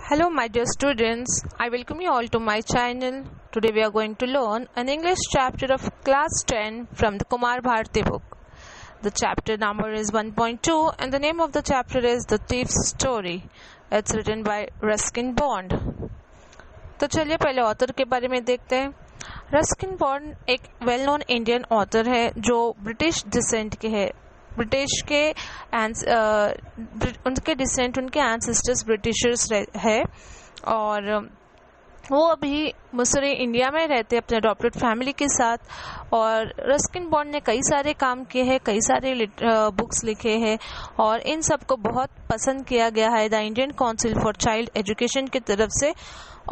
Hello, my dear students. I welcome you all to my channel. Today we are going to learn an English chapter of class 10 from the Kumar Bharti book. The chapter number is 1.2 and the name of the chapter is The Thief's Story. It's written by Ruskin Bond. तो चलिए पहले author के बारे में देखते हैं. Ruskin bond एक well known Indian author है जो ब्रिटिश डिसेंट के है. ब्रिटिश के उनके डिसेंट उनके एंसेस्टर्स ब्रिटिशर्स है और वो अभी मसूरी इंडिया में रहते हैं अपने अडॉप्टेड फैमिली के साथ. और रस्किन बॉन्ड ने कई सारे काम किए हैं, कई सारे बुक्स लिखे हैं और इन सब को बहुत पसंद किया गया है the Indian council for child education की तरफ से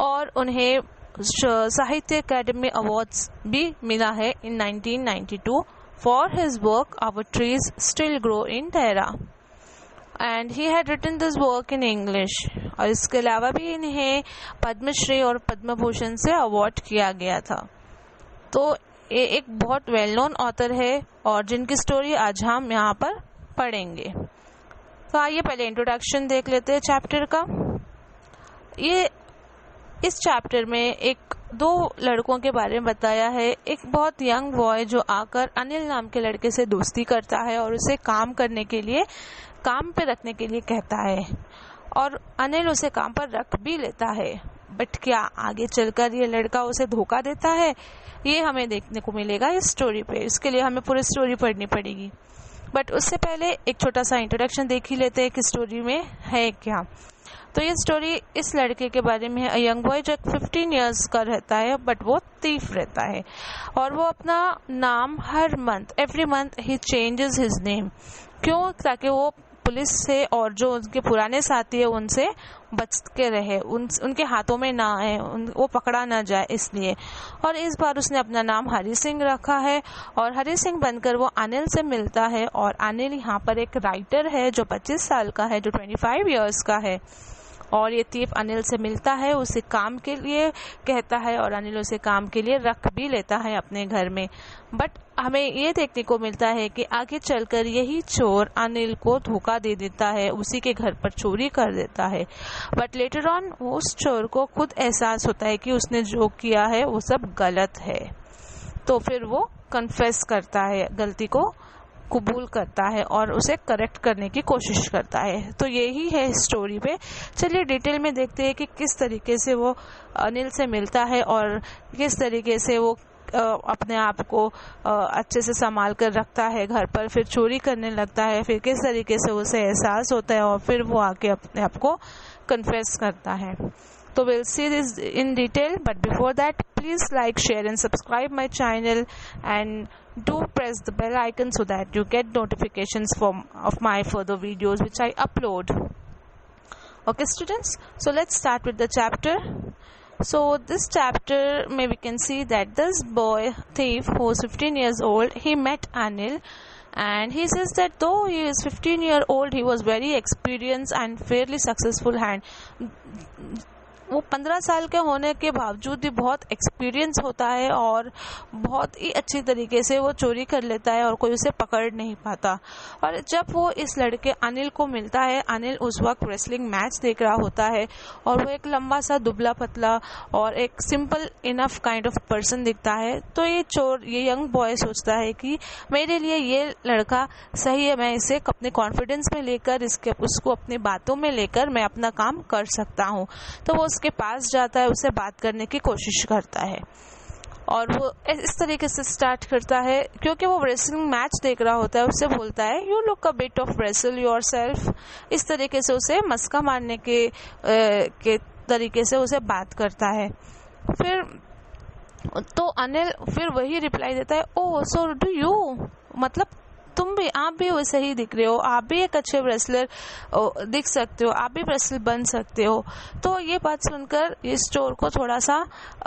और उन्हें साहित्य अकेडमी अवार्ड्स भी मिला है इन 1992 for his work Our Trees Still Grow in Tehra and he had written this work in English. और इसके अलावा भी इन्हें पद्मश्री और पद्म भूषण से अवार्ड किया गया था. तो ये एक बहुत वेल नोन ऑथर है और जिनकी स्टोरी आज हम यहाँ पर पढ़ेंगे. तो आइए पहले इंट्रोडक्शन देख लेते हैं चैप्टर का. ये इस चैप्टर में दो लड़कों के बारे में बताया है. एक बहुत यंग बॉय जो आकर अनिल नाम के लड़के से दोस्ती करता है और उसे काम पे रखने के लिए कहता है और अनिल उसे काम पर रख भी लेता है. बट क्या आगे चलकर ये लड़का उसे धोखा देता है, ये हमें देखने को मिलेगा इस स्टोरी पे. इसके लिए हमें पूरी स्टोरी पढ़नी पड़ेगी. बट उससे पहले एक छोटा सा इंट्रोडक्शन देख ही लेते हैं कि स्टोरी में है क्या. तो ये स्टोरी इस लड़के के बारे में है. यंग बॉय जो 15 इयर्स का रहता है बट वो थीफ रहता है और वो अपना नाम हर मंथ एवरी मंथ ही चेंजेस हिज नेम. क्यों? ताकि वो पुलिस से और जो उनके पुराने साथी है उनसे बच के रहे, उनके हाथों में ना आए, वो पकड़ा ना जाए इसलिए. और इस बार उसने अपना नाम हरी सिंह रखा है और हरी सिंह बनकर वो अनिल से मिलता है. और अनिल यहाँ पर एक राइटर है जो 25 साल का है, जो 25 इयर्स का है. और ये थीफ अनिल से मिलता है, उसे काम के लिए कहता है और अनिल उसे काम के लिए रख भी लेता है अपने घर में. बट हमें ये देखने को मिलता है कि आगे चलकर यही चोर अनिल को धोखा दे देता है, उसी के घर पर चोरी कर देता है. बट लेटर ऑन उस चोर को खुद एहसास होता है कि उसने जो किया है वो सब गलत है. तो फिर वो कन्फेस करता है, गलती को कबूल करता है और उसे करेक्ट करने की कोशिश करता है. तो यही है स्टोरी पे. चलिए डिटेल में देखते हैं कि किस तरीके से वो अनिल से मिलता है और किस तरीके से वो अपने आप को अच्छे से संभाल कर रखता है घर पर, फिर चोरी करने लगता है, फिर किस तरीके से उसे एहसास होता है और फिर वो आके अपने आप को कन्फेस करता है. So we'll see this in detail, but before that please like, share and subscribe my channel and do press the bell icon so that you get notifications of my further videos which I upload. Okay students, so let's start with the chapter. So this chapter may we can see that this boy thief who is 15 years old, he met Anil and he says that though he is 15-year old he was very experienced and fairly successful hand. वो 15 साल के होने के बावजूद भी बहुत experience होता है और बहुत ही अच्छी तरीके से वो चोरी कर लेता है और कोई उसे पकड़ नहीं पाता. और जब वो इस लड़के अनिल को मिलता है, अनिल उस वक्त रेसलिंग मैच देख रहा होता है और वो एक लंबा सा दुबला पतला और एक simple enough kind of person दिखता है. तो ये यंग बॉय सोचता है कि मेरे लिए ये लड़का सही है, मैं इसे अपने कॉन्फिडेंस में लेकर उसको अपनी बातों में लेकर मैं अपना काम कर सकता हूँ. तो वो उसके पास जाता है, उससे बात करने की कोशिश करता है और वो इस तरीके से स्टार्ट करता है क्योंकि वो रेसलिंग मैच देख रहा होता है. उससे बोलता है you look a bit of wrestle yourself. इस तरीके से उसे मस्का मारने के तरीके से उसे बात करता है. फिर तो अनिल फिर वही रिप्लाई देता है, ओह सो डू यू, मतलब आप भी वैसे ही दिख रहे हो, आप भी एक अच्छे रेसलर दिख सकते हो, आप भी रेसलर बन सकते हो. तो ये बात सुनकर इस चोर को थोड़ा सा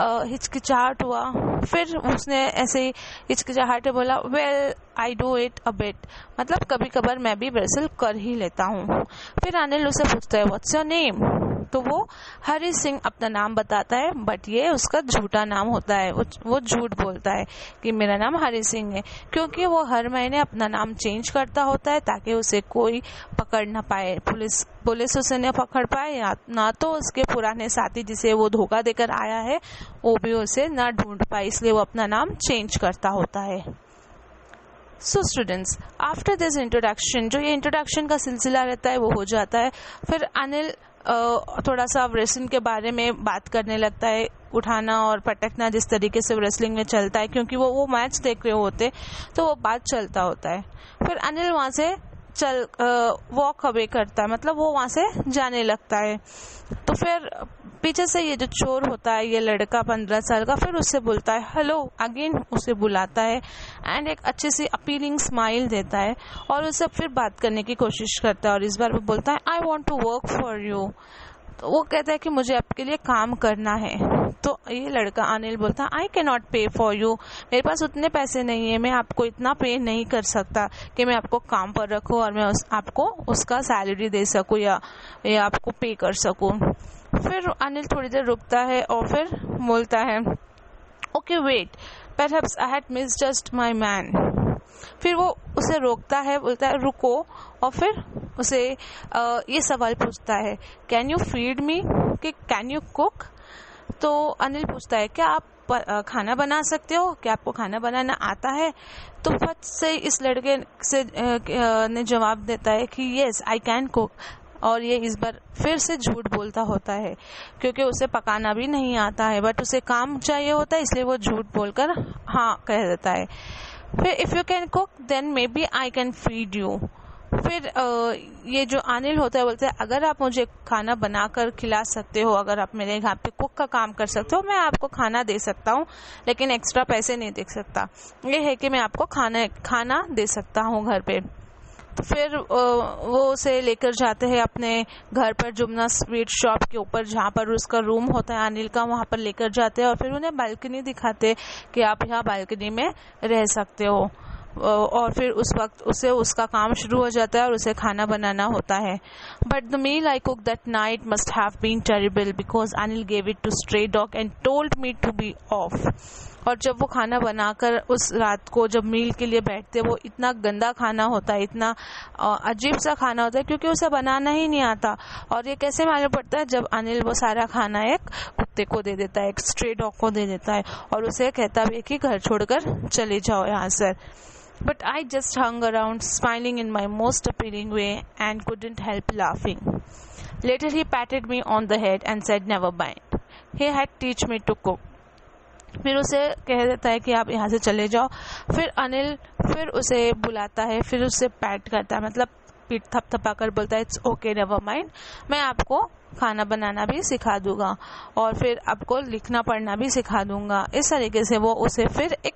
हिचकिचाहट हुआ. फिर उसने ऐसे ही हिचकिचाहट बोला, well I do it a bit, मतलब कभी कभार मैं भी रेसल कर ही लेता हूँ. फिर अनिल उसे पूछता है व्हाट्स योर नेम, तो तो वो हरी सिंह अपना नाम बताता है, बट ये उसका झूठा नाम होता है। वो झूठ बोलता है कि मेरा नाम हरी सिंह है, क्योंकि वो हर महीने अपना नाम चेंज करता होता है ताकि उसे कोई पकड़ ना पाए, पुलिस उसे न पकड़ पाए, या ना तो उसके पुराने साथी जिसे वो धोखा देकर आया है वो भी उसे ना ढूंढ पाए, इसलिए वो अपना नाम चेंज करता होता है। So students, after this introduction, जो ये इंट्रोडक्शन का सिलसिला रहता है वो हो जाता है, फिर अनिल थोड़ा सा रेसलिंग के बारे में बात करने लगता है, उठाना और पटकना जिस तरीके से रेसलिंग में चलता है, क्योंकि वो मैच देख रहे होते तो वो बात चलता होता है। फिर अनिल वहाँ से वॉक अवे करता है, मतलब वो वहाँ से जाने लगता है। तो फिर पीछे से ये जो चोर होता है, ये लड़का 15 साल का, फिर उससे बोलता है हेलो, अगेन उसे बुलाता है एंड एक अच्छी सी अपीलिंग स्माइल देता है और उससे फिर बात करने की कोशिश करता है, और इस बार वो बोलता है I want to work for you. तो वो कहता है कि मुझे आपके लिए काम करना है। तो ये लड़का अनिल बोलता है आई कैन नॉट पे फॉर यू, मेरे पास उतने पैसे नहीं है, मैं आपको इतना पे नहीं कर सकता कि मैं आपको काम पर रखूं और मैं आपको उसका सैलरी दे सकूं या आपको पे कर सकूं। फिर अनिल थोड़ी देर रुकता है और फिर बोलता है okay wait, perhaps I had misjudged my man. फिर वो उसे रोकता है, बोलता है रुको, और फिर उसे ये सवाल पूछता है कैन यू फीड मी, कि कैन यू कुक। तो अनिल पूछता है क्या आप खाना बना सकते हो, क्या आपको खाना बनाना आता है। तो फट से इस लड़के से ने जवाब देता है कि यस आई कैन कुक, और ये इस बार फिर से झूठ बोलता होता है क्योंकि उसे पकाना भी नहीं आता है, बट उसे काम चाहिए होता है, इसलिए वो झूठ बोलकर हाँ कह देता है। फिर if you can cook then maybe I can feed you. फिर ये जो अनिल होता है बोलते हैं अगर आप मुझे खाना बनाकर खिला सकते हो, अगर आप मेरे यहाँ पे कुक का काम कर सकते हो, मैं आपको खाना दे सकता हूँ, लेकिन एक्स्ट्रा पैसे नहीं दे सकता। ये है कि मैं आपको खाना दे सकता हूँ घर पे। तो फिर वो उसे लेकर जाते हैं अपने घर पर, जुमना स्वीट शॉप के ऊपर जहाँ पर उसका रूम होता है अनिल का, वहाँ पर लेकर जाते हैं और फिर उन्हें बालकनी दिखाते कि आप यहाँ बालकनी में रह सकते हो। और फिर उस वक्त उसे उसका काम शुरू हो जाता है और उसे खाना बनाना होता है। But the meal I cook that night must have been terrible because Anil gave it to stray dog and told me to be off. और जब वो खाना बनाकर उस रात को जब मील के लिए बैठते, वो इतना गंदा खाना होता है, इतना अजीब सा खाना होता है क्योंकि उसे बनाना ही नहीं आता। और ये कैसे मालूम पड़ता है, जब अनिल वो सारा खाना एक कुत्ते को दे देता है, एक स्ट्रे डॉग को दे देता है और उसे कहता भी है कि घर छोड़कर चले जाओ यहाँ से। But I just hung around, smiling in my most appealing way and couldn't help laughing. Later he patted me on the head and said, never mind. He had teach me to cook. फिर उसे कह देता है कि आप यहाँ से चले जाओ। फिर अनिल फिर उसे बुलाता है, फिर उसे पैट करता है, मतलब पीठ थपथपा कर बोलता है इट्स ओके नेवर माइंड, मैं आपको खाना बनाना भी सिखा दूंगा और फिर आपको लिखना पढ़ना भी सिखा दूंगा। इस तरीके से वो उसे फिर एक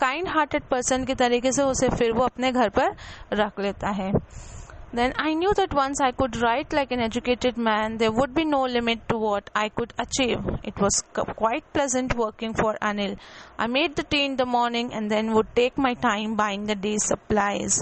काइंड हार्टेड पर्सन की तरीके से उसे फिर वो अपने घर पर रख लेता है। Then I knew that once I could write like an educated man, there would be no limit to what I could achieve. It was quite pleasant working for Anil. I made the tea in the morning and then would take my time buying the day's supplies.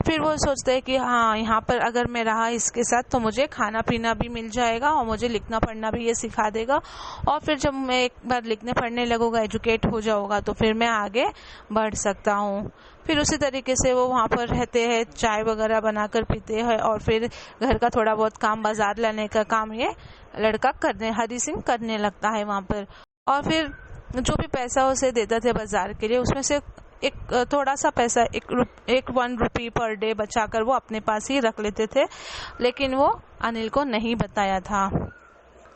फिर वो सोचते हैं कि हाँ, यहाँ पर अगर मैं रहा इसके साथ तो मुझे खाना पीना भी मिल जाएगा और मुझे लिखना पढ़ना भी ये सिखा देगा, और फिर जब मैं एक बार लिखने पढ़ने लगूंगा, एजुकेट हो जाऊंगा, तो फिर मैं आगे बढ़ सकता हूँ। फिर उसी तरीके से वो वहाँ पर रहते हैं, चाय वगैरह बनाकर पीते हैं और फिर घर का थोड़ा बहुत काम, बाजार लाने का काम ये लड़का हरी सिंह करने लगता है वहाँ पर। और फिर जो भी पैसा उसे देता थे बाजार के लिए, उसमें से एक थोड़ा सा पैसा, एक 1 रुपी पर डे बचाकर वो अपने पास ही रख लेते थे, लेकिन वो अनिल को नहीं बताया था।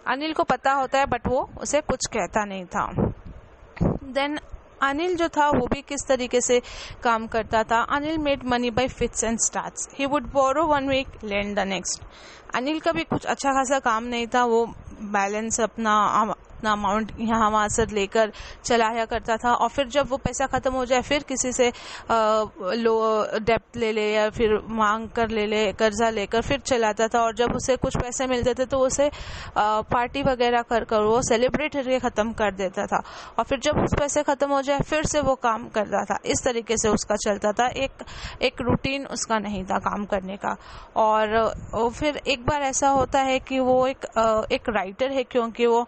अनिल को पता होता है बट वो उसे कुछ कहता नहीं था। देन अनिल जो था वो भी किस तरीके से काम करता था। Anil made money by fits and starts. He would borrow 1 week lend the next. Anil का भी कुछ अच्छा खासा काम नहीं था, वो बैलेंस अपना अपना अमाउंट यहाँ वहाँ से लेकर चलाया करता था, और फिर जब वो पैसा ख़त्म हो जाए फिर किसी से लो डेप्ट ले ले या फिर मांग कर ले ले, कर्जा लेकर फिर चलाता था। और जब उसे कुछ पैसे मिलते थे तो उसे पार्टी वगैरह कर कर वो सेलिब्रेट करके ख़त्म कर देता था, और फिर जब उस पैसे ख़त्म हो जाए फिर से वो काम करता था। इस तरीके से उसका चलता था, एक रूटीन उसका नहीं था काम करने का। और फिर एक बार ऐसा होता है कि वो एक राइटर है, क्योंकि वो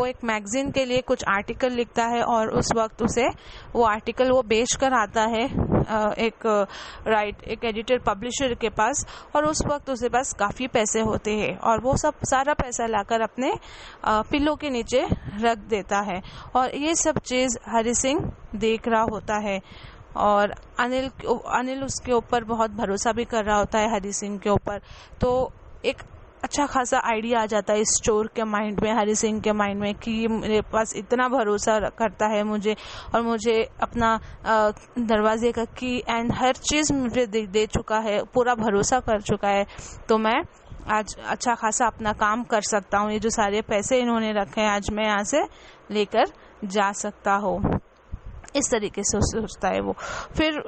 एक मैगजीन के लिए कुछ आर्टिकल लिखता है, और उस वक्त उसे वो आर्टिकल वो बेच कर आता है एक एडिटर पब्लिशर के पास, और उस वक्त उसके पास काफ़ी पैसे होते हैं, और वो सारा पैसा लाकर अपने पिल्लो के नीचे रख देता है। और ये सब चीज़ हरि सिंह देख रहा होता है, और अनिल उसके ऊपर बहुत भरोसा भी कर रहा होता है, हरि सिंह के ऊपर। तो एक अच्छा खासा आइडिया आ जाता है इस चोर के माइंड में, हरि सिंह के माइंड में, कि मेरे पास इतना भरोसा करता है मुझे, और मुझे अपना दरवाजे का की एंड हर चीज़ मुझे दे चुका है, पूरा भरोसा कर चुका है, तो मैं आज अच्छा खासा अपना काम कर सकता हूँ। ये जो सारे पैसे इन्होंने रखे हैं आज मैं यहाँ से लेकर जा सकता हूँ। इस तरीके से सोचता है वो। फिर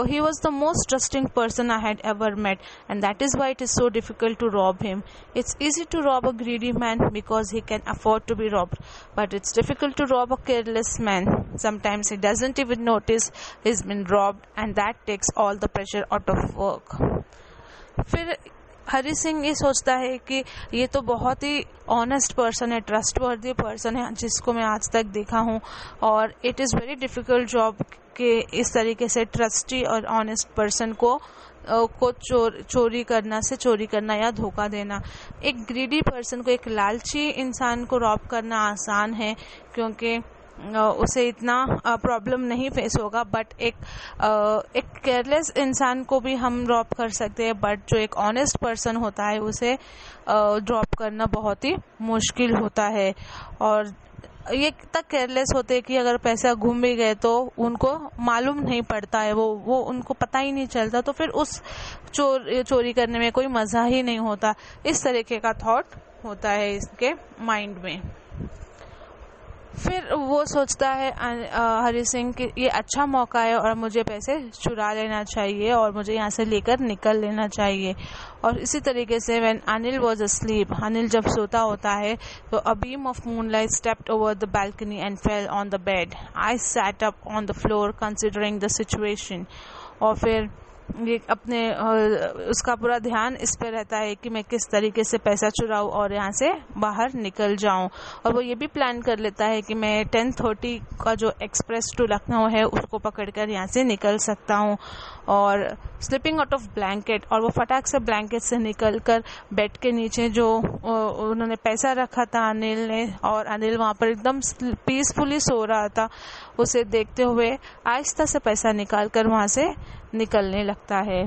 he was the most trusting person I had ever met, and that is why it is so difficult to rob him. It's easy to rob a greedy man because he can afford to be robbed, but it's difficult to rob a careless man. Sometimes he doesn't even notice he's been robbed, and that takes all the pressure out of work. फिर हरि सिंह ये सोचता है कि ये तो बहुत ही honest person है, trustworthy person है जिसको मैं आज तक देखा हूँ, और it is very difficult job कि इस तरीके से ट्रस्टी और ऑनेस्ट पर्सन को चोरी करना या धोखा देना। एक ग्रीडी पर्सन को, एक लालची इंसान को रॉब करना आसान है, क्योंकि उसे इतना प्रॉब्लम नहीं फेस होगा, बट एक केयरलेस इंसान को भी हम ड्रॉप कर सकते हैं, बट जो एक ऑनेस्ट पर्सन होता है उसे ड्रॉप करना बहुत ही मुश्किल होता है। और ये तक केयरलेस होते हैं कि अगर पैसा घूम भी गए तो उनको मालूम नहीं पड़ता है, वो उनको पता ही नहीं चलता, तो फिर उस चोरी करने में कोई मज़ा ही नहीं होता। इस तरीके का थॉट होता है इसके माइंड में। फिर वो सोचता है हरि सिंह कि ये अच्छा मौका है और मुझे पैसे चुरा लेना चाहिए और मुझे यहाँ से लेकर निकल लेना चाहिए। और इसी तरीके से when Anil was asleep, Anil जब सोता होता है तो a beam of moonlight stepped over the balcony and fell on the bed. I sat up on the floor considering the situation. और फिर ये अपने उसका पूरा ध्यान इस पे रहता है कि मैं किस तरीके से पैसा चुराऊं और यहाँ से बाहर निकल जाऊं। और वो ये भी प्लान कर लेता है कि मैं 10:30 का जो एक्सप्रेस टू लखनऊ है उसको पकड़कर यहाँ से निकल सकता हूँ। और स्लिपिंग आउट ऑफ ब्लैंकेट, और वो फटाक से ब्लैंकेट से निकलकर बेड के नीचे जो उन्होंने पैसा रखा था अनिल ने, और अनिल वहाँ पर एकदम पीसफुली सो रहा था, उसे देखते हुए आहिस्ता से पैसा निकालकर वहाँ से निकलने लगता है।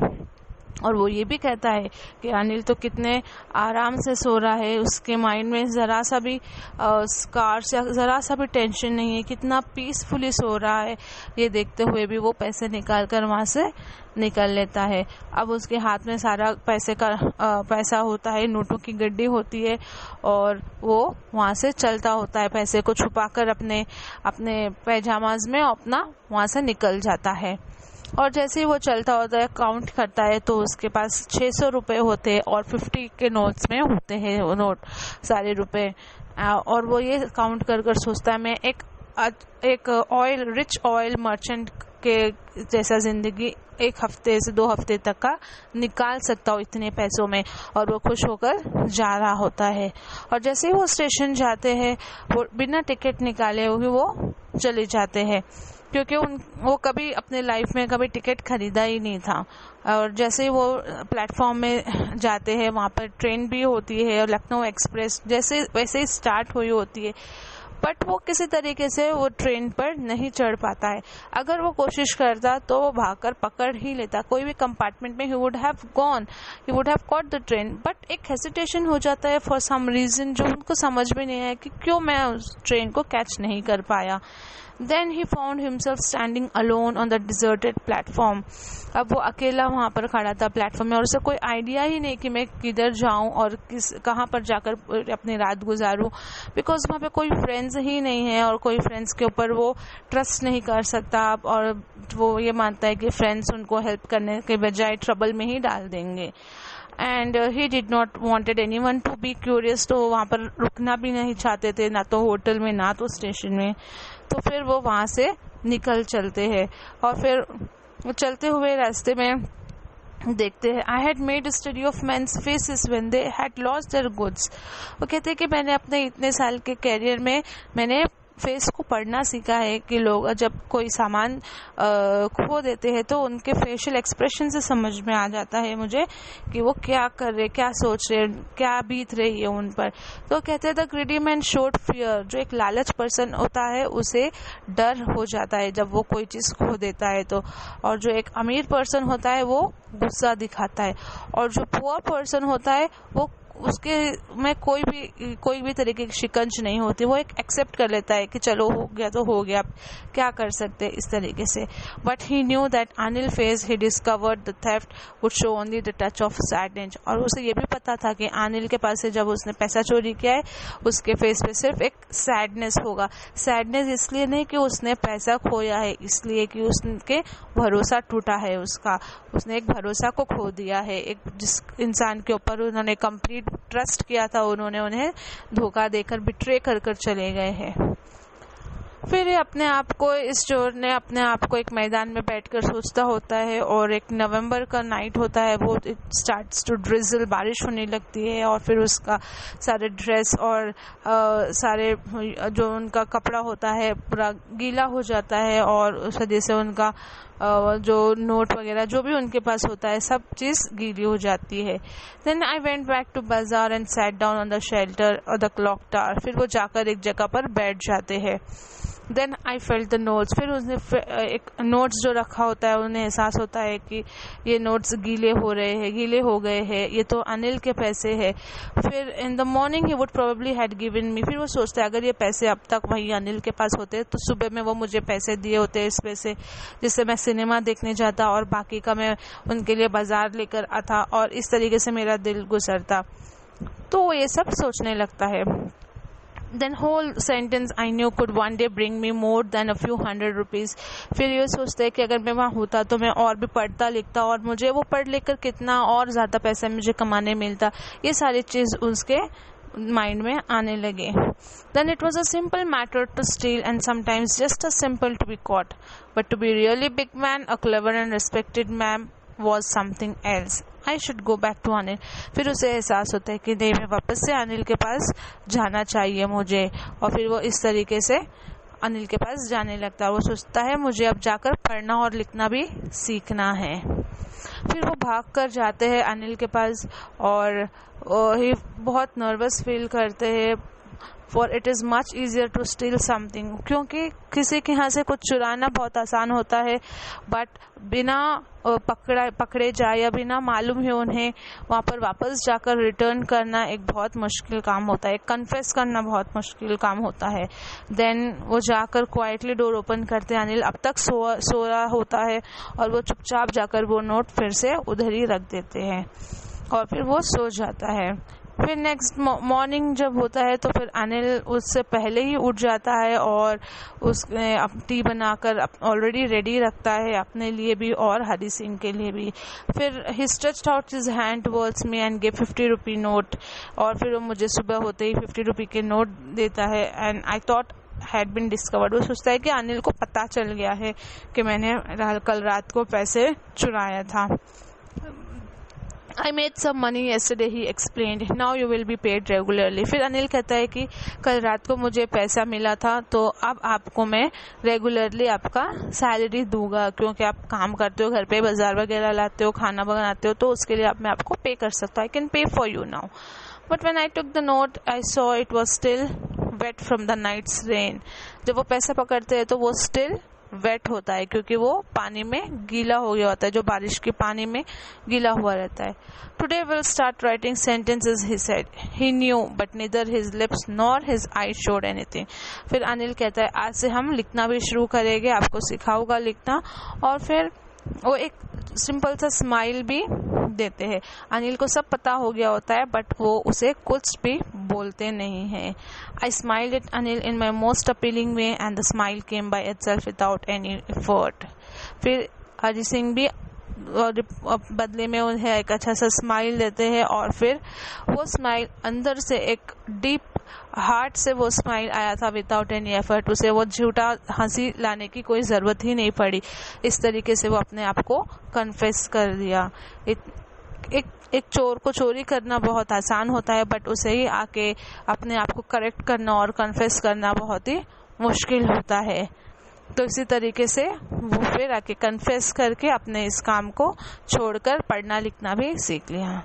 और वो ये भी कहता है कि अनिल तो कितने आराम से सो रहा है, उसके माइंड में ज़रा सा भी स्कार्स या ज़रा सा भी टेंशन नहीं है, कितना पीसफुली सो रहा है। ये देखते हुए भी वो पैसे निकाल कर वहाँ से निकल लेता है। अब उसके हाथ में सारा पैसा होता है, नोटों की गड्डी होती है, और वो वहाँ से चलता होता है, पैसे को छुपाकर अपने पैजामाज में अपना वहाँ से निकल जाता है। और जैसे ही वो चलता होता है, काउंट करता है, तो उसके पास 600 रुपये होते हैं और 50 के नोट्स में होते हैं वो नोट सारे रुपए। और वो ये काउंट कर कर सोचता है मैं एक रिच ऑयल मर्चेंट के जैसा ज़िंदगी 1 हफ्ते से 2 हफ्ते तक का निकाल सकता हूँ इतने पैसों में। और वो खुश होकर जा रहा होता है। और जैसे ही वो स्टेशन जाते हैं, वो बिना टिकट निकाले हुए वो चले जाते हैं, क्योंकि वो कभी अपने लाइफ में कभी टिकट खरीदा ही नहीं था। और जैसे ही वो प्लेटफॉर्म में जाते हैं, वहाँ पर ट्रेन भी होती है और लखनऊ एक्सप्रेस वैसे ही स्टार्ट हुई होती है, बट वो किसी तरीके से वो ट्रेन पर नहीं चढ़ पाता है। अगर वो कोशिश करता तो वो भागकर पकड़ ही लेता, कोई भी कंपार्टमेंट में he would have caught the train. But एक हेसिटेशन हो जाता है फॉर सम रीज़न जो उनको समझ में नहीं आया कि क्यों मैं उस ट्रेन को कैच नहीं कर पाया। Then he found himself standing alone on the deserted platform. अब वो अकेला वहाँ पर खड़ा था प्लेटफॉर्म में और उसे कोई आइडिया ही नहीं कि मैं किधर जाऊँ और कहाँ पर जाकर अपनी रात गुजारूँ, बिकॉज वहाँ पे कोई फ्रेंड्स ही नहीं है और कोई फ्रेंड्स के ऊपर वो ट्रस्ट नहीं कर सकता। और वो ये मानता है कि फ्रेंड्स उनको हेल्प करने के बजाय ट्रबल में ही डाल देंगे। And he did not wanted any one to be curious, तो वहाँ पर रुकना भी नहीं चाहते थे, ना तो होटल में ना तो स्टेशन में। तो फिर वो वहाँ से निकल चलते हैं और फिर चलते हुए रास्ते में देखते हैं I had made study of men's faces when they had lost their goods. वो कहते हैं कि मैंने अपने इतने साल के कैरियर में मैंने फेस को पढ़ना सीखा है कि लोग जब कोई सामान खो देते हैं तो उनके फेशियल एक्सप्रेशन से समझ में आ जाता है मुझे कि वो क्या कर रहे, क्या सोच रहे, क्या बीत रही है उन पर। तो कहते हैं the greedy man showed fear, जो एक लालच पर्सन होता है उसे डर हो जाता है जब वो कोई चीज़ खो देता है तो, और जो एक अमीर पर्सन होता है वो गुस्सा दिखाता है, और जो पुअर पर्सन होता है वो उसके में कोई भी तरीके की शिकंज नहीं होती, वो एक एक्सेप्ट कर लेता है कि चलो हो गया तो हो गया, क्या कर सकते इस तरीके से। But he knew that Anil face he discovered the theft would show only the touch of sadness, और उसे ये भी पता था कि अनिल के पास से जब उसने पैसा चोरी किया है उसके फेस पे सिर्फ एक सैडनेस होगा। सैडनेस इसलिए नहीं कि उसने पैसा खोया है, इसलिए कि उसके भरोसा टूटा है, उसने एक भरोसा को खो दिया है, एक जिस इंसान के ऊपर उन्होंने कंप्लीट ट्रस्ट किया था उन्होंने उन्हें धोखा देकर बिट्रे कर चले गए हैं। फिर अपने आप को इस चोर ने अपने आप को एक मैदान में बैठकर सोचता होता है और एक नवंबर का नाइट होता है, वो इट स्टार्ट्स टू ड्रिजल, बारिश होने लगती है और फिर उसका सारे ड्रेस और सारे जो उनका कपड़ा होता है पूरा गीला हो जाता है और उस वजह से उनका जो नोट वगैरह जो भी उनके पास होता है सब चीज़ गीली हो जाती है। Then I went back to bazaar and sat down on the shelter or the clock tower. फिर वो जाकर एक जगह पर बैठ जाते हैं। Then I felt the notes, फिर उसने एक नोट्स जो रखा होता है उन्हें एहसास होता है कि ये नोट्स गीले हो गए हैं, ये तो अनिल के पैसे हैं। फिर in the morning he would probably had given me, फिर वो सोचता है अगर ये पैसे अब तक वही अनिल के पास होते तो सुबह में वो मुझे पैसे दिए होते इस पैसे जिससे मैं सिनेमा देखने जाता और बाकी का मैं उनके लिए बाजार लेकर आता और इस तरीके से मेरा दिल गुजरता। तो वो ये सब सोचने लगता है। Then whole sentence I knew could one day bring me more than a few hundred rupees। फिर ये सोचते हैं कि अगर मैं वहाँ होता तो मैं और भी पढ़ता लिखता और मुझे वो पढ़ लिख कर कितना और ज़्यादा पैसा मुझे कमाने मिलता। ये सारी चीज़ उसके माइंड में आने लगे। Then it was a simple matter to steal and sometimes just as simple to be caught, but to be really big man, a clever and respected man was something else। I should go back to Anil. फिर उसे एहसास होता है कि नहीं, मैं वापस से अनिल के पास जाना चाहिए मुझे, और फिर वो इस तरीके से अनिल के पास जाने लगता है। वो सोचता है मुझे अब जाकर पढ़ना और लिखना भी सीखना है। फिर वो भाग कर जाते हैं अनिल के पास और ही बहुत नर्वस फील करते हैं, for it is much easier to steal something, क्योंकि किसी के यहाँ से कुछ चुराना बहुत आसान होता है, बट बिना पकड़े जाए या बिना मालूम है उन्हें वहाँ पर वापस जाकर रिटर्न करना एक बहुत मुश्किल काम होता है, कन्फेस करना बहुत मुश्किल काम होता है। देन वो जाकर क्वाइटली डोर ओपन करते हैं। अनिल अब तक सो रहा होता है और वो चुपचाप जाकर वो नोट फिर से उधर ही रख देते हैं और फिर वो सो जाता है। फिर नेक्स्ट मॉर्निंग जब होता है तो फिर अनिल उससे पहले ही उठ जाता है और उसने टी बनाकर ऑलरेडी रेडी रखता है अपने लिए भी और हरी सिंह के लिए भी। फिर he stretched out his hand towards me and give 50 rupee note, और फिर वो मुझे सुबह होते ही 50 रुपी के नोट देता है। And I thought had been discovered, वो सोचता है कि अनिल को पता चल गया है कि मैंने कल रात को पैसे चुराया था। I made some money yesterday, he explained. Now you will be paid regularly। फिर अनिल कहता है कि कल रात को मुझे पैसा मिला था तो अब आपको मैं रेगुलरली आपका सैलरी दूंगा, क्योंकि आप काम करते हो, घर पे बाजार वगैरह लाते हो, खाना बनाते हो, तो उसके लिए मैं आपको पे कर सकता हूँ। I can pay for you now। But when I took the note, I saw it was still wet from the night's rain। जब वो पैसा पकड़ते हैं तो वो still वेट होता है क्योंकि वो पानी में गीला हो गया होता है, जो बारिश के पानी में गीला हुआ रहता है. Today will start writing sentences, he said. He new but neither his lips nor his I showed anything. फिर अनिल कहता है आज से हम लिखना भी शुरू करेंगे, आपको सिखाऊंगा लिखना. और फिर वो एक सिंपल सा स्माइल भी देते हैं. अनिल को सब पता हो गया होता है बट वो उसे कुछ भी बोलते नहीं है. I smiled at Anil in my most appealing way and the smile came by itself without any effort. फिर हरी सिंह भी बदले में उन्हें एक अच्छा सा स्माइल देते हैं और फिर वो स्माइल अंदर से एक डीप हार्ट से वो स्माइल आया था विदाउट एनी एफर्ट. उसे वो झूठा हंसी लाने की कोई ज़रूरत ही नहीं पड़ी. इस तरीके से वो अपने आप को कन्फेस कर दिया. एक चोर को चोरी करना बहुत आसान होता है बट उसे ही आके अपने आप को करेक्ट करना और कन्फेस करना बहुत ही मुश्किल होता है. तो इसी तरीके से वो फिर आके कन्फेस करके अपने इस काम को छोड़कर पढ़ना लिखना भी सीख लिया.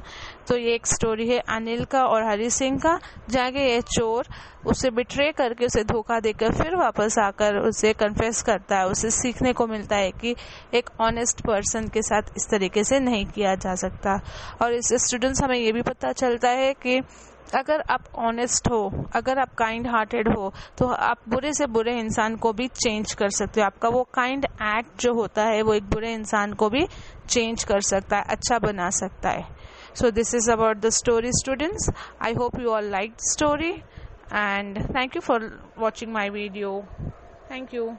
तो ये एक स्टोरी है अनिल का और हरी सिंह का, जहाँ ये चोर उसे बिट्रे करके उसे धोखा देकर फिर वापस आकर उसे कन्फेस करता है. उसे सीखने को मिलता है कि एक ऑनेस्ट पर्सन के साथ इस तरीके से नहीं किया जा सकता. और इससे स्टूडेंट्स हमें ये भी पता चलता है कि अगर आप ऑनेस्ट हो, अगर आप काइंड हार्टेड हो, तो आप बुरे से बुरे इंसान को भी चेंज कर सकते हो. आपका वो काइंड एक्ट जो होता है वो एक बुरे इंसान को भी चेंज कर सकता है, अच्छा बना सकता है. So this is about the story, students. I hope you all liked the story and thank you for watching my video. Thank you.